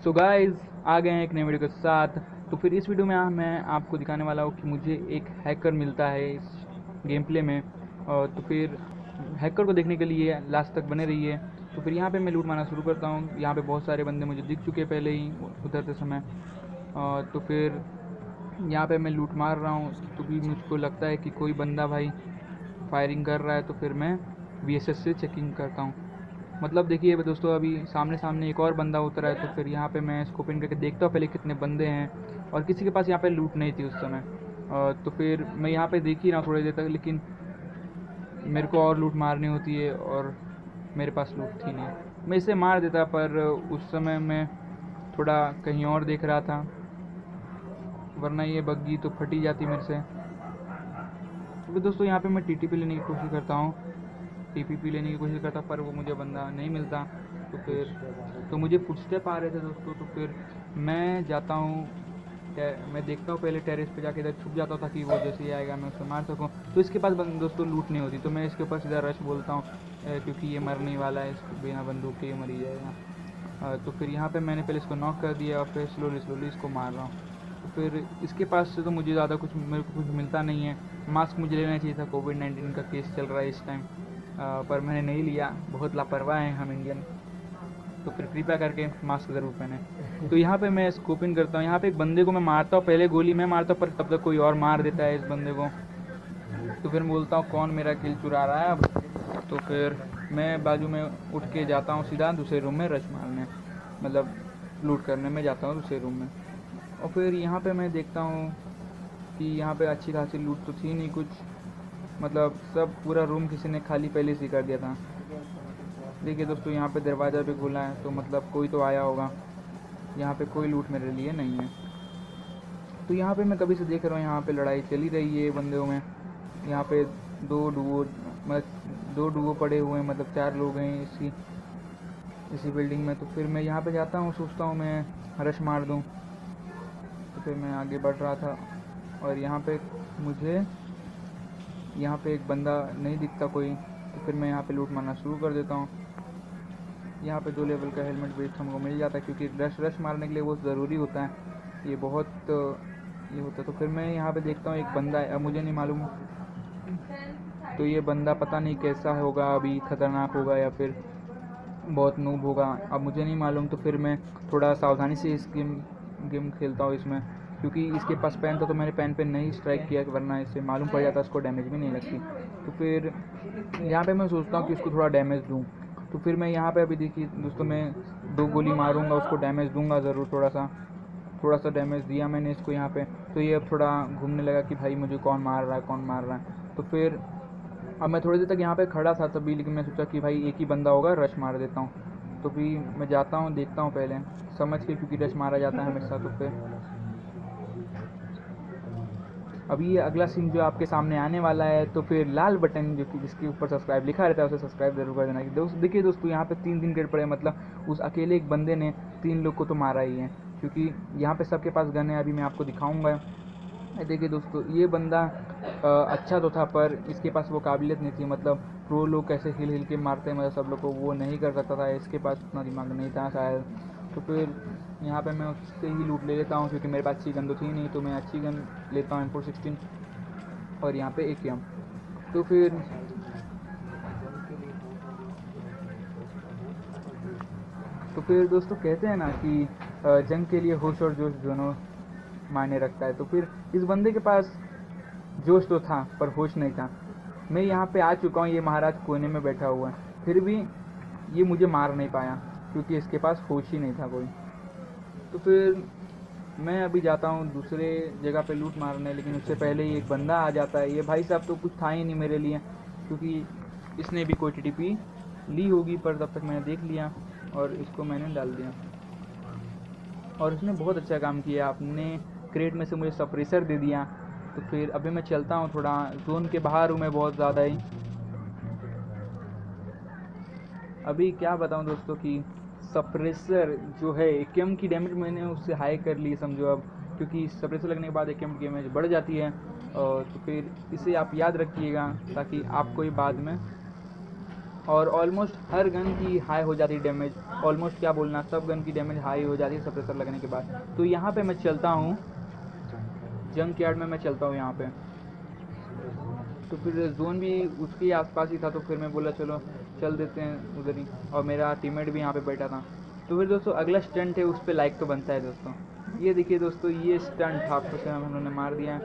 So guys आ गए हैं एक नए वीडियो के साथ। तो फिर इस वीडियो में मैं आपको दिखाने वाला हूँ कि मुझे एक हैकर मिलता है इस गेम प्ले में। और तो फिर हैकर को देखने के लिए लास्ट तक बने रहिए। तो फिर यहाँ पे मैं लूट मारना शुरू करता हूँ। यहाँ पे बहुत सारे बंदे मुझे दिख चुके हैं पहले ही उतरते समय। तो फिर यहाँ पे मैं लूट मार रहा हूँ, तो भी मुझको लगता है कि कोई बंदा भाई फायरिंग कर रहा है। तो फिर मैं VSS से चेकिंग करता हूँ। मतलब देखिए दोस्तों, अभी सामने सामने एक और बंदा उतरा है। तो फिर यहाँ पे मैं स्कोप इन करके देखता हूँ पहले कितने बंदे हैं, और किसी के पास यहाँ पे लूट नहीं थी उस समय। तो फिर मैं यहाँ पे देख ही रहा हूँ थोड़ी देर तक, लेकिन मेरे को और लूट मारनी होती है और मेरे पास लूट थी नहीं। मैं इसे मार देता, पर उस समय मैं थोड़ा कहीं और देख रहा था, वरना ये बग्गी तो फटी जाती मेरे से। तो फिर दोस्तों यहाँ पे मैं TTP लेने की कोशिश करता हूँ, TPP लेने की कोशिश करता, पर वो मुझे बंदा नहीं मिलता। तो मुझे फुटस्टेप आ रहे थे दोस्तों। तो फिर मैं जाता हूँ, मैं देखता हूँ पहले टेरेस पे जाके इधर छुप जाता हूँ, ताकि वो जैसे ही आएगा मैं उसे मार सकूँ। तो इसके पास दोस्तों लूट नहीं होती, तो मैं इसके ऊपर सीधा रश बोलता हूँ, क्योंकि ये मरने ही वाला है, इसको बिना बंदूक के ये मर ही जाएगा। तो फिर यहाँ पे मैंने पहले इसको नॉक कर दिया, और फिर स्लोली इसको मार रहा हूँ। तो फिर इसके पास से तो मुझे ज़्यादा कुछ मेरे को कुछ मिलता नहीं है। मास्क मुझे लेना चाहिए था, कोविड-19 का केस चल रहा है इस टाइम, पर मैंने नहीं लिया। बहुत लापरवाह हैं हम इंडियन। तो फिर कृपया करके मास्क ज़रूर पहने। तो यहाँ पे मैं स्कोपिंग करता हूँ। यहाँ पे एक बंदे को मैं मारता हूँ, पहले गोली मैं मारता हूँ, पर तब तक कोई और मार देता है इस बंदे को। तो फिर मैं बोलता हूँ कौन मेरा किल चुरा रहा है अब। तो फिर मैं बाजू में उठ के जाता हूँ सीधा दूसरे रूम में रश मारने, मतलब लूट करने में जाता हूँ दूसरे रूम में। और फिर यहाँ पे मैं देखता हूँ कि यहाँ पे अच्छी खासी लूट तो थी नहीं कुछ, मतलब सब पूरा रूम किसी ने खाली पहले से कर दिया था। देखिए दोस्तों, यहाँ पे दरवाज़ा भी खुला है, तो मतलब कोई तो आया होगा। यहाँ पे कोई लूट मेरे लिए नहीं है। तो यहाँ पे मैं कभी से देख रहा हूँ, यहाँ पे लड़ाई चली रही है बंदों में। यहाँ पे दो डुओ पड़े हुए हैं, मतलब 4 लोग हैं इसी बिल्डिंग में। तो फिर मैं यहाँ पे जाता हूँ, सोचता हूँ मैं रश मार दूँ। तो फिर मैं आगे बढ़ रहा था, और यहाँ पे एक बंदा नहीं दिखता कोई। तो फिर मैं यहाँ पे लूट मारना शुरू कर देता हूँ। यहाँ पे 2 लेवल का हेलमेट बेस्ट हमको मिल जाता है, क्योंकि रश मारने के लिए वो ज़रूरी होता है, ये बहुत ये होता है। तो फिर मैं यहाँ पे देखता हूँ एक बंदा है, अब मुझे नहीं मालूम, तो ये बंदा पता नहीं कैसा होगा, अभी ख़तरनाक होगा या फिर बहुत नूब होगा, अब मुझे नहीं मालूम। तो फिर मैं थोड़ा सावधानी से इस गेम खेलता हूँ इसमें, क्योंकि इसके पास पेन था तो मैंने पेन पे नहीं स्ट्राइक किया, वरना इससे मालूम पड़ जाता इसको डैमेज भी नहीं लगती। तो फिर यहाँ पे मैं सोचता हूँ कि इसको थोड़ा डैमेज दूँ। तो फिर मैं यहाँ पे अभी देखिए दोस्तों, मैं 2 गोली मारूंगा, उसको डैमेज दूंगा ज़रूर, थोड़ा सा डैमेज दिया मैंने इसको यहाँ पे। तो ये अब थोड़ा घूमने लगा कि भाई मुझे कौन मार रहा है। तो फिर अब मैं थोड़ी देर तक यहाँ पे खड़ा था तभी, लेकिन मैं सोचा कि भाई एक ही बंदा होगा, रश मार देता हूँ। तो भी मैं जाता हूँ, देखता हूँ पहले समझ के, क्योंकि रश मारा जाता है हमेशा। तो फिर अभी ये अगला सीन जो आपके सामने आने वाला है, तो फिर लाल बटन जो कि जिसके ऊपर सब्सक्राइब लिखा रहता है उसे सब्सक्राइब जरूर कर देना। देखिए दोस्तों, यहाँ पे 3 गेट पड़े, मतलब उस अकेले एक बंदे ने 3 लोग को तो मारा ही है, क्योंकि यहाँ पे सबके पास गन है। अभी मैं आपको दिखाऊंगा। देखिए दोस्तों, ये बंदा अच्छा तो था, पर इसके पास वो काबिलियत नहीं थी, मतलब प्रो लोग कैसे हिल के मारते हैं, मतलब सब लोग को वो नहीं कर सकता था, इसके पास उतना दिमाग नहीं था शायद। तो फिर यहाँ पे मैं उससे ही लूट ले लेता हूँ, क्योंकि मेरे पास अच्छी गन तो थी नहीं, तो मैं अच्छी गन लेता हूँ M416, और यहाँ पे AKM। तो फिर दोस्तों कहते हैं ना कि जंग के लिए होश और जोश दोनों मायने रखता है। तो फिर इस बंदे के पास जोश तो था, पर होश नहीं था। मैं यहाँ पे आ चुका हूँ, ये महाराज कोने में बैठा हुआ है, फिर भी ये मुझे मार नहीं पाया, क्योंकि इसके पास होश ही नहीं था कोई। तो फिर मैं अभी जाता हूँ दूसरे जगह पे लूट मारने, लेकिन उससे पहले ही एक बंदा आ जाता है। ये भाई साहब तो कुछ था ही नहीं मेरे लिए, क्योंकि इसने भी कोई TTP ली होगी, पर तब तक मैंने देख लिया और इसको मैंने डाल दिया, और उसने बहुत अच्छा काम किया। आपने क्रेट में से मुझे सप्रेसर दे दिया। तो फिर अभी मैं चलता हूँ, थोड़ा जोन के बाहर हूँ मैं बहुत ज़्यादा ही। अभी क्या बताऊँ दोस्तों कि सप्रेसर जो है AKM की डैमेज मैंने उससे हाई कर ली समझो अब, क्योंकि सप्रेसर लगने के बाद AKM की डैमेज बढ़ जाती है। तो फिर इसे आप याद रखिएगा, ताकि आपको ही बाद में और ऑलमोस्ट हर गन की हाई हो जाती है डैमेज, ऑलमोस्ट क्या बोलना, सब गन की डैमेज हाई हो जाती है सप्रेसर लगने के बाद। तो यहाँ पे मैं चलता हूँ, जंक यार्ड में मैं चलता हूँ यहाँ पे। तो फिर जोन भी उसके आसपास ही था, तो फिर मैं बोला चलो चल देते हैं उधर ही, और मेरा टीममेट भी यहाँ पे बैठा था। तो फिर दोस्तों अगला स्टंट है, उस पर लाइक तो बनता है दोस्तों। ये देखिए दोस्तों, ये स्टंट था, आपको से उन्होंने मार दिया है।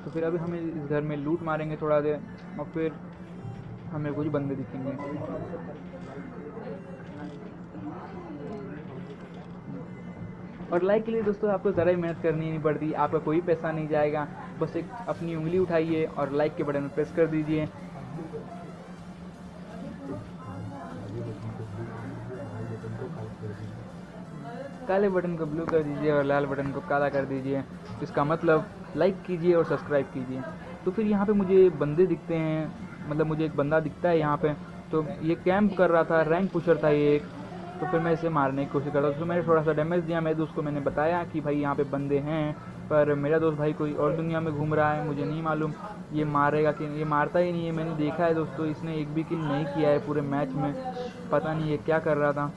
तो फिर अभी हमें इस घर में लूट मारेंगे थोड़ा देर, और फिर हमें कुछ बंदे दिखेंगे। और लाइक के लिए दोस्तों आपको ज़रा ही मेहनत करनी नहीं पड़ती, आपका कोई पैसा नहीं जाएगा, बस एक अपनी उंगली उठाइए और लाइक के बटन पर प्रेस कर दीजिए। काले बटन को ब्लू कर दीजिए और लाल बटन को काला कर दीजिए, इसका मतलब लाइक कीजिए और सब्सक्राइब कीजिए। तो फिर यहाँ पे मुझे बंदे दिखते हैं, मतलब मुझे एक बंदा दिखता है यहाँ पे। तो ये कैंप कर रहा था, रैंक पुशर था ये एक। तो फिर मैं इसे मारने की कोशिश करता, तो मैंने थोड़ा सा डैमेज दिया। मेरे दोस्त को मैंने बताया कि भाई यहाँ पे बंदे हैं, पर मेरा दोस्त भाई कोई और दुनिया में घूम रहा है, मुझे नहीं मालूम ये मारेगा कि ये मारता ही नहीं है। मैंने देखा है दोस्तों, इसने एक भी किल नहीं किया है पूरे मैच में, पता नहीं ये क्या कर रहा था।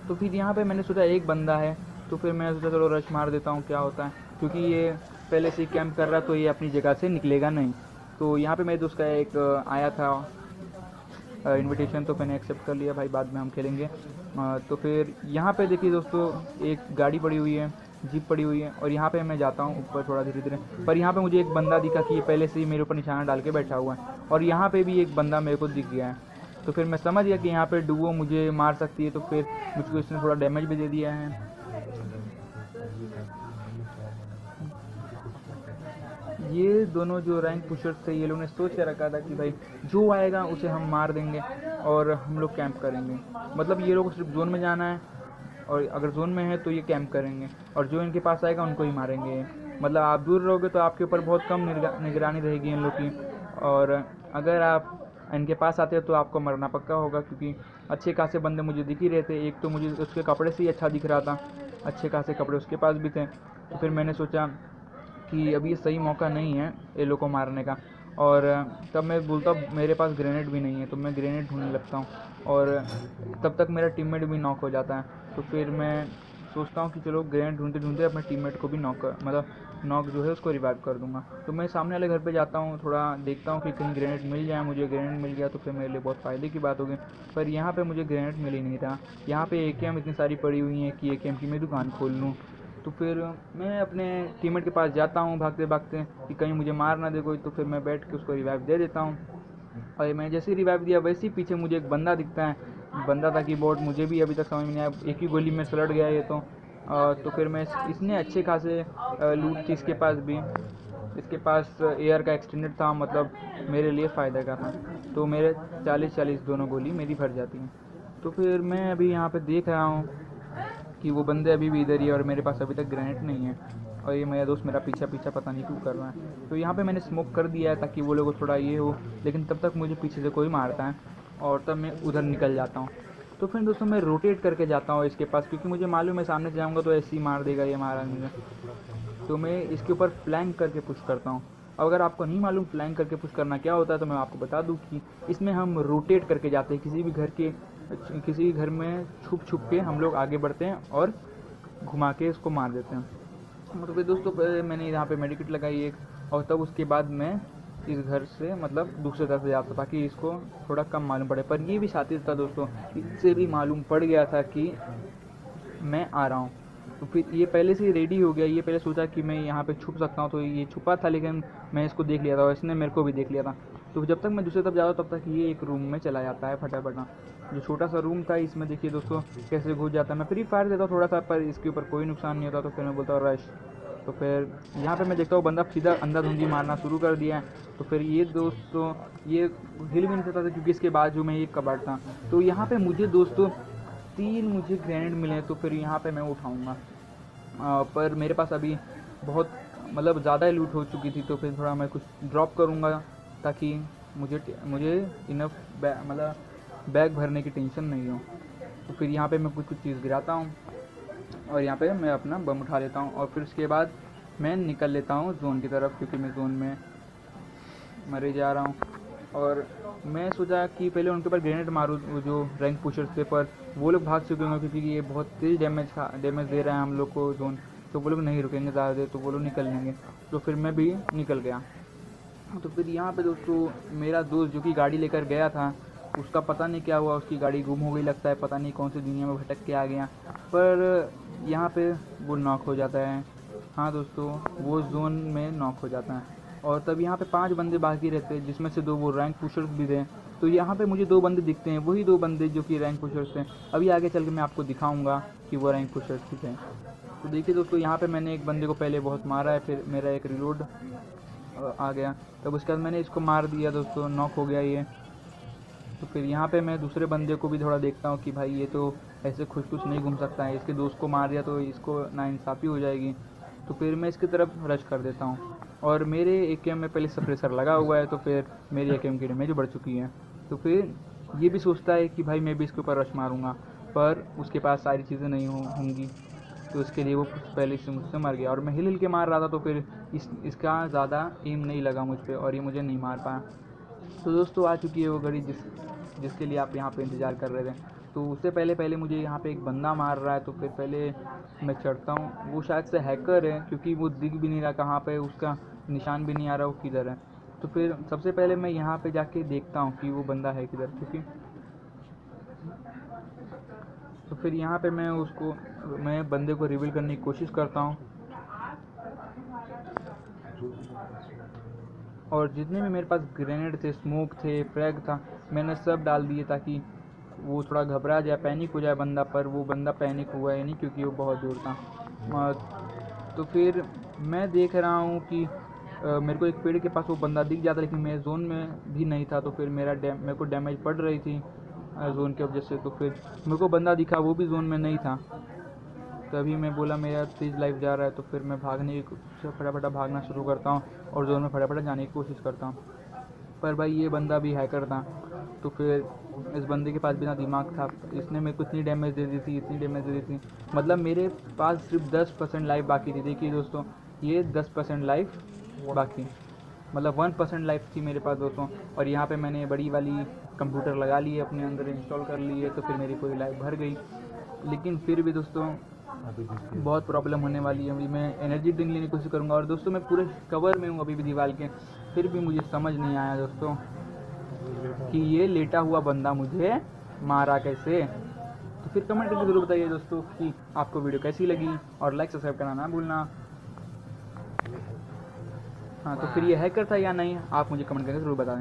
तो फिर यहाँ पे मैंने सोचा एक बंदा है, तो फिर मैंने सोचा चलो रश मार देता हूँ क्या होता है, क्योंकि ये पहले से कैंप कर रहा तो ये अपनी जगह से निकलेगा नहीं। तो यहाँ पे मेरे दोस्त का एक आया था इनविटेशन, तो मैंने एक्सेप्ट कर लिया, भाई बाद में हम खेलेंगे। तो फिर यहाँ पे देखिए दोस्तों, एक गाड़ी पड़ी हुई है, जीप पड़ी हुई है, और यहाँ पे मैं जाता हूँ ऊपर थोड़ा धीरे धीरे। पर यहाँ पे मुझे एक बंदा दिखा कि ये पहले से ही मेरे ऊपर निशाना डाल के बैठा हुआ है, और यहाँ पे भी एक बंदा मेरे को दिख गया है। तो फिर मैं समझ गया कि यहाँ पे डुओ मुझे मार सकती है, तो फिर मुझको इसने थोड़ा डैमेज भी दे दिया है। ये दोनों जो रैंक पुशर्स थे, ये लोग ने सोच के रखा था कि भाई जो आएगा उसे हम मार देंगे और हम लोग कैंप करेंगे। मतलब ये लोग को सिर्फ जोन में जाना है, और अगर जोन में है तो ये कैंप करेंगे, और जो इनके पास आएगा उनको ही मारेंगे। मतलब आप दूर रहोगे तो आपके ऊपर बहुत कम निगरानी रहेगी इन लोग की, और अगर आप इनके पास आते हैं तो आपको मरना पक्का होगा, क्योंकि अच्छे खासे बंदे मुझे दिख ही रहे थे। एक तो मुझे उसके कपड़े से ही अच्छा दिख रहा था, अच्छे खासे कपड़े उसके पास भी थे। तो फिर मैंने सोचा कि अभी ये सही मौका नहीं है ये लोग को मारने का, और तब मैं बोलता मेरे पास ग्रेनेड भी नहीं है, तो मैं ग्रेनेड ढूंढने लगता हूँ, और तब तक मेरा टीममेट भी नॉक हो जाता है। तो फिर मैं सोचता हूँ कि चलो ग्रेनेड ढूंढते ढूंढते अपने टीममेट को भी नॉक जो है उसको रिवाइव कर दूंगा। तो मैं सामने वाले घर पे जाता हूँ, थोड़ा देखता हूँ कि कहीं ग्रेनेड मिल जाए मुझे। ग्रेनेड मिल गया तो फिर मेरे लिए बहुत फ़ायदे की बात होगी, पर यहाँ पे मुझे ग्रेनेड मिल ही नहीं रहा। यहाँ पे एकेएम इतनी सारी पड़ी हुई हैं कि एकेएम की मैं दुकान खोल लूँ। तो फिर मैं अपने टीममेट के पास जाता हूँ भागते भागते कि कहीं मुझे मार ना दे कोई। तो फिर मैं बैठ के उसको रिवाइव दे देता हूँ, और मैं जैसे ही रिवाइव दिया वैसे ही पीछे मुझे एक बंदा दिखता है। बंदा था कि बोट, मुझे भी अभी तक समझ में नहीं आया, एक ही गोली में सलट गया ये तो फिर मैं इसने अच्छे खासे लूट थी इसके पास भी। इसके पास एयर का एक्सटेंडेड था, मतलब मेरे लिए फ़ायदा का था। तो मेरे 40-40 दोनों गोली मेरी भर जाती हैं। तो फिर मैं अभी यहाँ पे देख रहा हूँ कि वो बंदे अभी भी इधर ही है, और मेरे पास अभी तक ग्रेनेड नहीं है, और ये मेरा दोस्त मेरा पीछा पीछा पता नहीं क्यों कर रहा है। तो यहाँ पे मैंने स्मोक कर दिया है ताकि वो लोग थोड़ा ये हो, लेकिन तब तक मुझे पीछे से कोई मारता है, और तब मैं उधर निकल जाता हूँ। तो फिर दोस्तों मैं रोटेट करके जाता हूँ इसके पास, क्योंकि मुझे मालूम है सामने से जाऊँगा तो ऐसे ही मार देगा ये मारा मुझे। तो मैं इसके ऊपर फ्लैंक करके पुश करता हूँ। अगर आपको नहीं मालूम फ्लैंक करके पुश करना क्या होता है, तो मैं आपको बता दूँ कि इसमें हम रोटेट करके जाते हैं, किसी भी घर में छुप छुप के हम लोग आगे बढ़ते हैं और घुमा के इसको मार देते हैं। तो फिर दोस्तों मैंने यहाँ पे मेडिकेट लगाई एक, और तब उसके बाद मैं इस घर से मतलब दूसरे तरफ से जाता ताकि इसको थोड़ा कम मालूम पड़े। पर ये भी साथी था दोस्तों, इससे भी मालूम पड़ गया था कि मैं आ रहा हूँ। तो फिर ये पहले से ही रेडी हो गया, ये पहले सोचा कि मैं यहाँ पे छुप सकता हूँ, तो ये छुपा था, लेकिन मैं इसको देख लिया था और इसने मेरे को भी देख लिया था। तो जब तक मैं दूसरी तरफ जाता तब तक ये एक रूम में चला जाता है फटाफट। जो छोटा सा रूम था इसमें देखिए दोस्तों कैसे घुस जाता है। मैं फ्री फायर देता हूँ थोड़ा सा, पर इसके ऊपर कोई नुकसान नहीं होता। तो फिर मैं बोलता हूँ रश। तो फिर यहाँ पे मैं देखता हूँ बंदा सीधा अंधाधुंधी मारना शुरू कर दिया है। तो फिर ये दोस्तों ये हिल भी नहीं सकता था क्योंकि इसके बाजू में एक कबाड़ था। तो यहाँ पे मुझे दोस्तों 3 मुझे ग्रेनेड मिले, तो फिर यहाँ पे मैं उठाऊँगा। पर मेरे पास अभी बहुत मतलब ज़्यादा ही लूट हो चुकी थी, तो फिर थोड़ा मैं कुछ ड्रॉप करूँगा ताकि मुझे इनफ मतलब बैग भरने की टेंशन नहीं हो। तो फिर यहाँ पे मैं कुछ चीज़ गिराता हूँ, और यहाँ पे मैं अपना बम उठा लेता हूँ, और फिर उसके बाद मैं निकल लेता हूँ जोन की तरफ, क्योंकि मैं जोन में मरे जा रहा हूँ। और मैं सोचा कि पहले उनके ऊपर ग्रेनेड मारूँ, वो जो रैंक पुशर्स थे, पर वो लोग भाग चुके होंगे क्योंकि ये बहुत तेज़ डैमेज दे रहा है हम लोग को जोन, तो वो लोग नहीं रुकेंगे ज़्यादा देर, तो वो लोग निकल लेंगे। तो फिर मैं भी निकल गया। तो फिर यहाँ पे दोस्तों मेरा दोस्त जो कि गाड़ी लेकर गया था, उसका पता नहीं क्या हुआ, उसकी गाड़ी गुम हो गई लगता है, पता नहीं कौन सी दुनिया में भटक के आ गया, पर यहाँ पे वो नॉक हो जाता है। हाँ दोस्तों, वो जोन में नॉक हो जाता है। और तब यहाँ पे 5 बंदे बाकी रहते हैं, जिसमें से 2 वो रैंक पुशर्स भी थे। तो यहाँ पे मुझे 2 बंदे दिखते हैं, वही 2 बंदे जो कि रैंक पुशर्स थे। अभी आगे चल के मैं आपको दिखाऊंगा कि वो रैंक पुशर्स भी थे। तो देखिए दोस्तों, यहाँ पे मैंने एक बंदे को पहले बहुत मारा है, फिर मेरा एक रिलोड आ गया, तब उसके बाद मैंने इसको मार दिया दोस्तों, नॉक हो गया ये। तो फिर यहाँ पे मैं दूसरे बंदे को भी थोड़ा देखता हूँ कि भाई ये तो ऐसे खुश खुश नहीं घूम सकता है, इसके दोस्त को मार दिया तो इसको नाइंसाफ़ी हो जाएगी। तो फिर मैं इसकी तरफ रश कर देता हूँ, और मेरे एकेएम में पहले सप्रेसर लगा हुआ है, तो फिर मेरी एकेएम की डैमेज बढ़ चुकी है। तो फिर ये भी सोचता है कि भाई मैं भी इसके ऊपर रश मारूंगा, पर उसके पास सारी चीज़ें नहीं होंगी, तो इसके लिए वो पहले से मुझसे मर गया। और मैं हिल के मार रहा था, तो फिर इसका ज़्यादा एम नहीं लगा मुझ पर और ये मुझे नहीं मार पाया। तो दोस्तों आ चुकी है वो घड़ी जिसके लिए आप यहाँ पे इंतज़ार कर रहे थे। तो उससे पहले मुझे यहाँ पे एक बंदा मार रहा है, तो फिर पहले मैं चढ़ता हूँ। वो शायद से हैकर है, क्योंकि वो दिख भी नहीं रहा कहाँ पे, उसका निशान भी नहीं आ रहा वो किधर है। तो फिर सबसे पहले मैं यहाँ पे जाके देखता हूँ कि वो बंदा है किधर, क्योंकि तो फिर यहाँ पे मैं बंदे को रिवील करने की कोशिश करता हूँ, और जितने भी मेरे पास ग्रेनेड थे, स्मोक थे, फ्रैग था, मैंने सब डाल दिए ताकि वो थोड़ा घबरा जाए, पैनिक हो जाए बंदा। पर वो बंदा पैनिक हुआ ही नहीं, क्योंकि वो बहुत दूर था। तो फिर मैं देख रहा हूँ कि मेरे को एक पेड़ के पास वो बंदा दिख जाता, लेकिन मैं जोन में भी नहीं था, तो फिर मेरे को डैमेज पड़ रही थी जोन की वजह से। तो फिर मेरे को बंदा दिखा, वो भी जोन में नहीं था। तभी मैं बोला मेरा तेज़ लाइफ जा रहा है, तो फिर मैं फटाफट भागना शुरू करता हूँ और जोन में फटाफट जाने की कोशिश करता हूँ। पर भाई ये बंदा भी हैकर था, तो फिर इस बंदे के पास बिना दिमाग था, इसने मेरे को इतनी डैमेज दे दी थी, मतलब मेरे पास सिर्फ 10% लाइफ बाकी थी। देखिए दोस्तों, ये 10% लाइफ बाकी, मतलब 1% लाइफ थी मेरे पास दोस्तों। और यहाँ पे मैंने बड़ी वाली कंप्यूटर लगा ली है, अपने अंदर इंस्टॉल कर ली है, तो फिर मेरी पूरी लाइफ भर गई। लेकिन फिर भी दोस्तों बहुत प्रॉब्लम होने वाली है। अभी मैं एनर्जी ड्रिंक लेने की कोशिश करूँगा, और दोस्तों मैं पूरे कवर में हूँ अभी भी दीवार के, फिर भी मुझे समझ नहीं आया दोस्तों कि ये लेटा हुआ बंदा मुझे मारा कैसे। तो फिर कमेंट करके ज़रूर बताइए दोस्तों कि आपको वीडियो कैसी लगी, और लाइक सब्सक्राइब करना ना भूलना। हाँ, तो फिर ये हैकर था या नहीं, आप मुझे कमेंट करके ज़रूर बताएं।